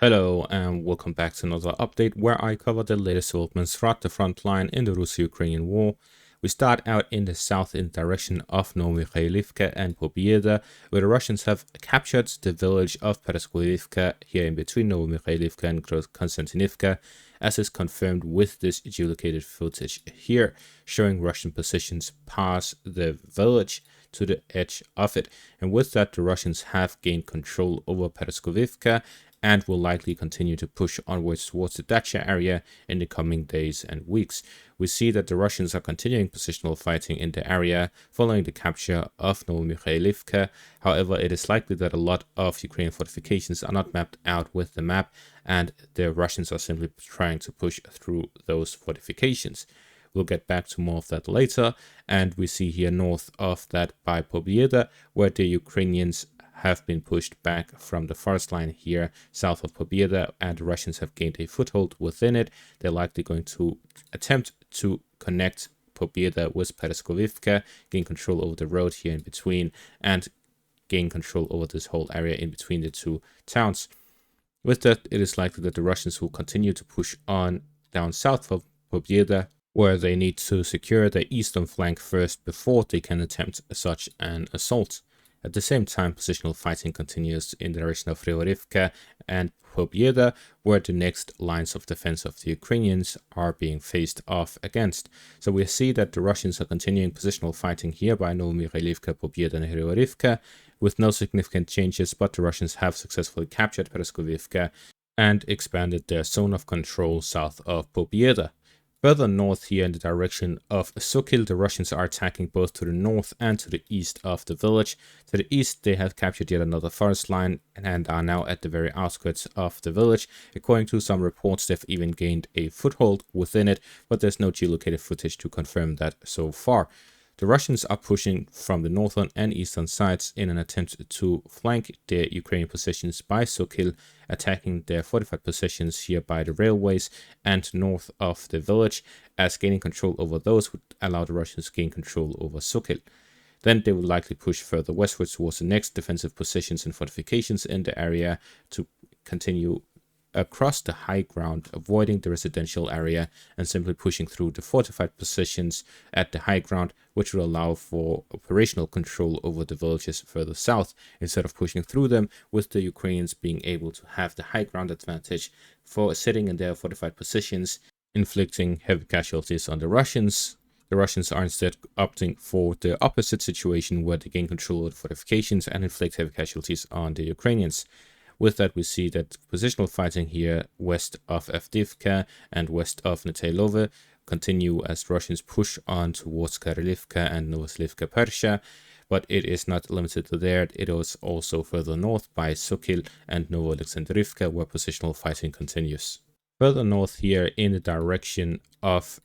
Hello and welcome back to another update where I cover the latest developments throughout the front line in the Russo-Ukrainian war. We start out in the south in the direction of Sulyhivka and Pobieda, where the Russians have captured the village of Paraskoviivka here in between Sulyhivka and Konstantinivka, as is confirmed with this geolocated footage here, showing Russian positions past the village to the edge of it. And with that, the Russians have gained control over Paraskoviivka and will likely continue to push onwards towards the Dacha area in the coming days and weeks. We see that the Russians are continuing positional fighting in the area following the capture of Sulyhivka. However, it is likely that a lot of Ukrainian fortifications are not mapped out with the map, and the Russians are simply trying to push through those fortifications. We'll get back to more of that later, and we see here north of that by Pobieda, where the Ukrainians have been pushed back from the forest line here south of Pobieda, and the Russians have gained a foothold within it. They're likely going to attempt to connect Pobieda with Paraskoviivka, gain control over the road here in between, and gain control over this whole area in between the two towns. With that, it is likely that the Russians will continue to push on down south of Pobieda, where they need to secure the eastern flank first before they can attempt such an assault. At the same time, positional fighting continues in the direction of Sulyhivka and Pobieda, where the next lines of defense of the Ukrainians are being faced off against. So we see that the Russians are continuing positional fighting here by Sulyhivka, Pobieda and Sulyhivka with no significant changes, but the Russians have successfully captured Paraskoviivka and expanded their zone of control south of Pobieda. Further north here in the direction of Sokyl, the Russians are attacking both to the north and to the east of the village. To the east, they have captured yet another forest line and are now at the very outskirts of the village. According to some reports, they've even gained a foothold within it, but there's no geolocated footage to confirm that so far. The Russians are pushing from the northern and eastern sides in an attempt to flank their Ukrainian positions by Sokyl, attacking their fortified positions here by the railways and north of the village, as gaining control over those would allow the Russians to gain control over Sokyl. Then they will likely push further westwards towards the next defensive positions and fortifications in the area to continue across the high ground, avoiding the residential area and simply pushing through the fortified positions at the high ground, which will allow for operational control over the villages further south, instead of pushing through them, with the Ukrainians being able to have the high ground advantage for sitting in their fortified positions, inflicting heavy casualties on the Russians. The Russians are instead opting for the opposite situation, where they gain control of the fortifications and inflict heavy casualties on the Ukrainians. With that, we see that positional fighting here west of Avdiivka and west of Netailove continue as Russians push on towards Karelivka and Novoslivka Persha, but it is not limited to there. It is also further north by Sokyl and Novoalexandrivka, where positional fighting continues. Further north here in the direction of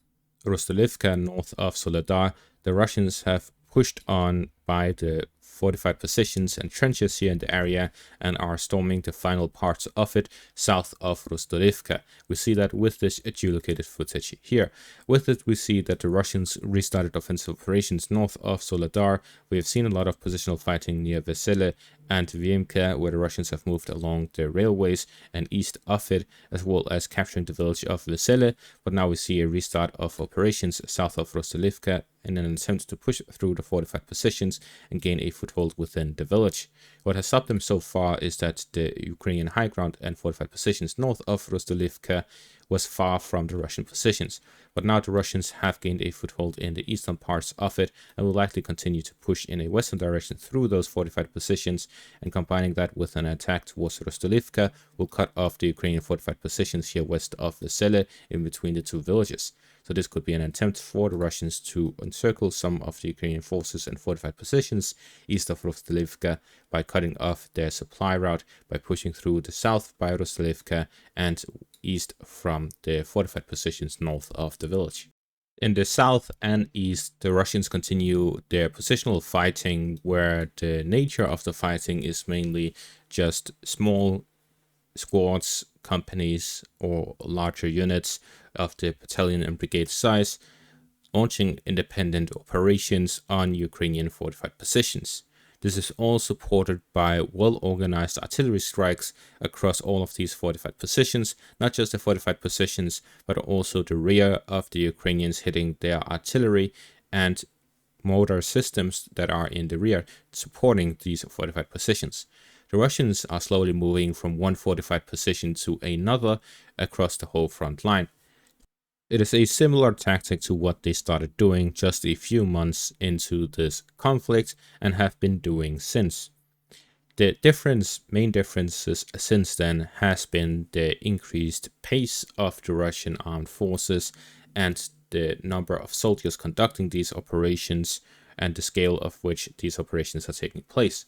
Rostolivka, north of Soledar, the Russians have pushed on by the fortified positions and trenches here in the area and are storming the final parts of it south of Rostolivka. We see that with this geolocated footage here. With it, we see that the Russians restarted offensive operations north of Soledar. We have seen a lot of positional fighting near Vesele and Viemka, where the Russians have moved along the railways and east of it, as well as capturing the village of Vesele. But now we see a restart of operations south of Rostolivka in an attempt to push through the fortified positions and gain a foothold within the village. What has stopped them so far is that the Ukrainian high ground and fortified positions north of Rostolivka was far from the Russian positions, but now the Russians have gained a foothold in the eastern parts of it and will likely continue to push in a western direction through those fortified positions, and combining that with an attack towards Rostolivka will cut off the Ukrainian fortified positions here west of Vesele in between the two villages. So this could be an attempt for the Russians to encircle some of the Ukrainian forces and fortified positions east of Rostolivka by cutting off their supply route by pushing through the south by Rostolivka and east from the fortified positions north of the village. In the south and east, the Russians continue their positional fighting, where the nature of the fighting is mainly just small squads, companies, or larger units of the battalion and brigade size, launching independent operations on Ukrainian fortified positions. This is all supported by well-organized artillery strikes across all of these fortified positions, not just the fortified positions, but also the rear of the Ukrainians hitting their artillery and mortar systems that are in the rear supporting these fortified positions. The Russians are slowly moving from one fortified position to another across the whole front line. It is a similar tactic to what they started doing just a few months into this conflict and have been doing since. The main differences since then has been the increased pace of the Russian armed forces and the number of soldiers conducting these operations and the scale of which these operations are taking place.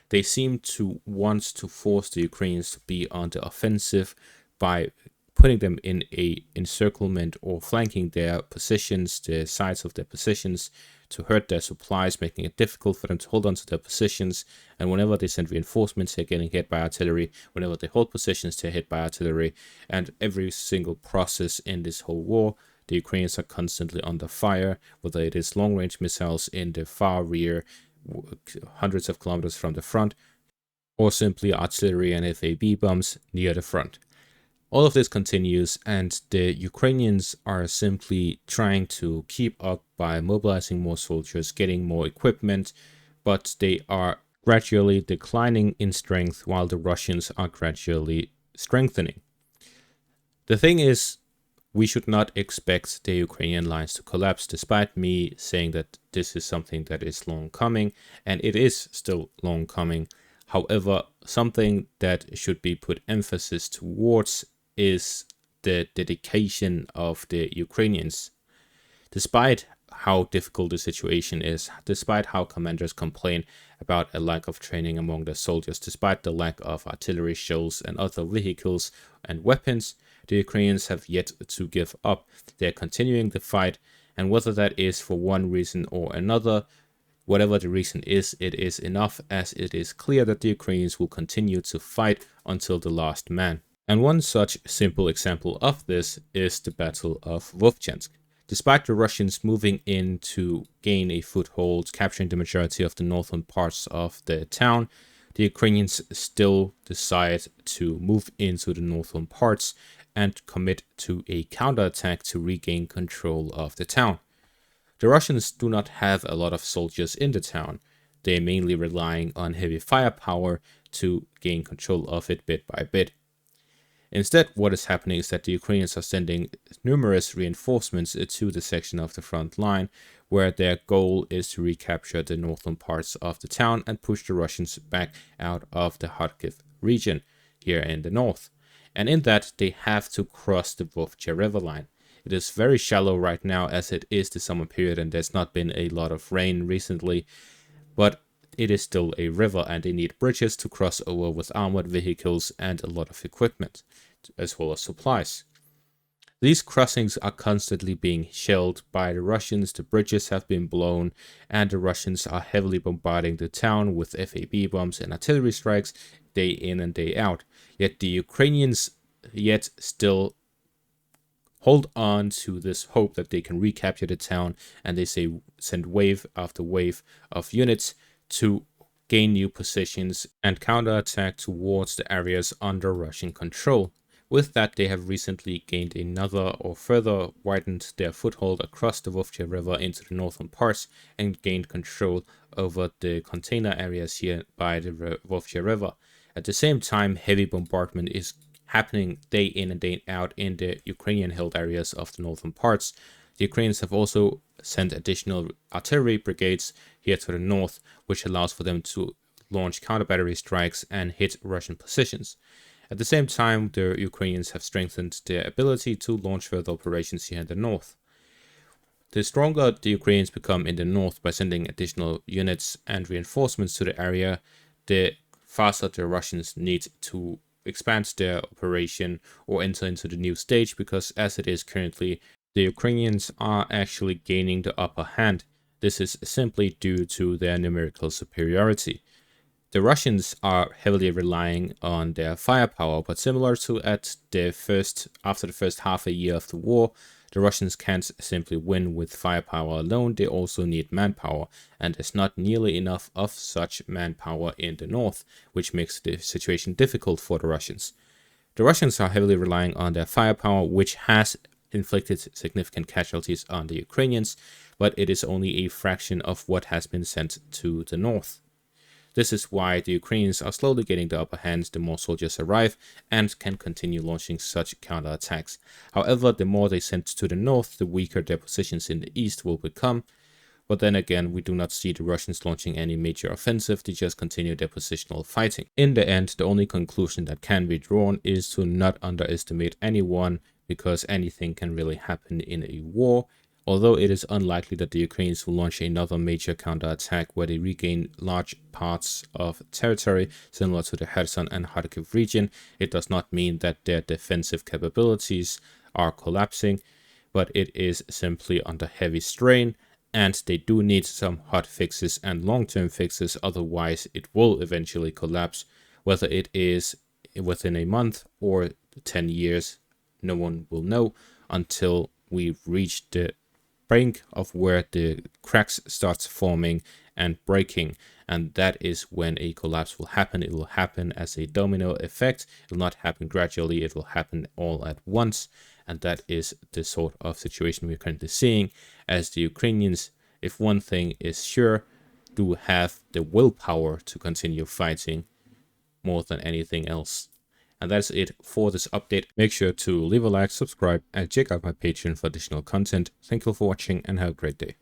They seem to want to force the Ukrainians to be on the offensive by putting them in a encirclement or flanking their positions, the sides of their positions, to hurt their supplies, making it difficult for them to hold on to their positions. And whenever they send reinforcements, they're getting hit by artillery. Whenever they hold positions, they're hit by artillery. And every single process in this whole war, the Ukrainians are constantly under fire, whether it is long-range missiles in the far rear, hundreds of kilometers from the front, or simply artillery and FAB bombs near the front. All of this continues, and the Ukrainians are simply trying to keep up by mobilizing more soldiers, getting more equipment, but they are gradually declining in strength while the Russians are gradually strengthening. The thing is, we should not expect the Ukrainian lines to collapse, despite me saying that this is something that is long coming, and it is still long coming. However, something that should be put emphasis towards is the dedication of the Ukrainians. Despite how difficult the situation is, despite how commanders complain about a lack of training among their soldiers, despite the lack of artillery shells and other vehicles and weapons, the Ukrainians have yet to give up. They're continuing the fight, and whether that is for one reason or another, whatever the reason is, it is enough, as it is clear that the Ukrainians will continue to fight until the last man. And one such simple example of this is the Battle of Vovchansk. Despite the Russians moving in to gain a foothold, capturing the majority of the northern parts of the town, the Ukrainians still decide to move into the northern parts and commit to a counterattack to regain control of the town. The Russians do not have a lot of soldiers in the town. They are mainly relying on heavy firepower to gain control of it bit by bit. Instead, what is happening is that the Ukrainians are sending numerous reinforcements to the section of the front line, where their goal is to recapture the northern parts of the town and push the Russians back out of the Kharkiv region here in the north. And in that, they have to cross the Vovcha river line. It is very shallow right now, as it is the summer period and there's not been a lot of rain recently, but it is still a river and they need bridges to cross over with armored vehicles and a lot of equipment, as well as supplies. These crossings are constantly being shelled by the Russians, the bridges have been blown, and the Russians are heavily bombarding the town with FAB bombs and artillery strikes day in and day out. Yet the Ukrainians still hold on to this hope that they can recapture the town, and they send wave after wave of units to gain new positions and counterattack towards the areas under Russian control. With that, they have recently gained another or further widened their foothold across the Vovcha River into the northern parts and gained control over the container areas here by the Vovcha River. At the same time, heavy bombardment is happening day in and day out in the Ukrainian-held areas of the northern parts. The Ukrainians have also sent additional artillery brigades here to the north, which allows for them to launch counter-battery strikes and hit Russian positions. At the same time, the Ukrainians have strengthened their ability to launch further operations here in the north. The stronger the Ukrainians become in the north by sending additional units and reinforcements to the area, the faster the Russians need to expand their operation or enter into the new stage, because as it is currently, the Ukrainians are actually gaining the upper hand. This is simply due to their numerical superiority. The Russians are heavily relying on their firepower, but similar to after the first half a year of the war, The Russians can't simply win with firepower alone, they also need manpower, and there's not nearly enough of such manpower in the north, which makes the situation difficult for the Russians. The Russians are heavily relying on their firepower, which has inflicted significant casualties on the Ukrainians, but it is only a fraction of what has been sent to the north. This is why the Ukrainians are slowly getting the upper hand the more soldiers arrive and can continue launching such counterattacks. However, the more they send to the north, the weaker their positions in the east will become. But then again, we do not see the Russians launching any major offensive, they just continue their positional fighting. In the end, the only conclusion that can be drawn is to not underestimate anyone, because anything can really happen in a war. Although it is unlikely that the Ukrainians will launch another major counterattack where they regain large parts of territory similar to the Kherson and Kharkiv region, it does not mean that their defensive capabilities are collapsing, but it is simply under heavy strain, and they do need some hot fixes and long-term fixes, otherwise it will eventually collapse. Whether it is within a month or 10 years, no one will know until we reach the brink of where the cracks starts forming and breaking, and that is when a collapse will happen. It will happen as a domino effect. It will not happen gradually, it will happen all at once, and that is the sort of situation we're currently seeing, as the Ukrainians, if one thing is sure, do have the willpower to continue fighting more than anything else. And that's it for this update. Make sure to leave a like, subscribe, and check out my Patreon for additional content. Thank you for watching and have a great day.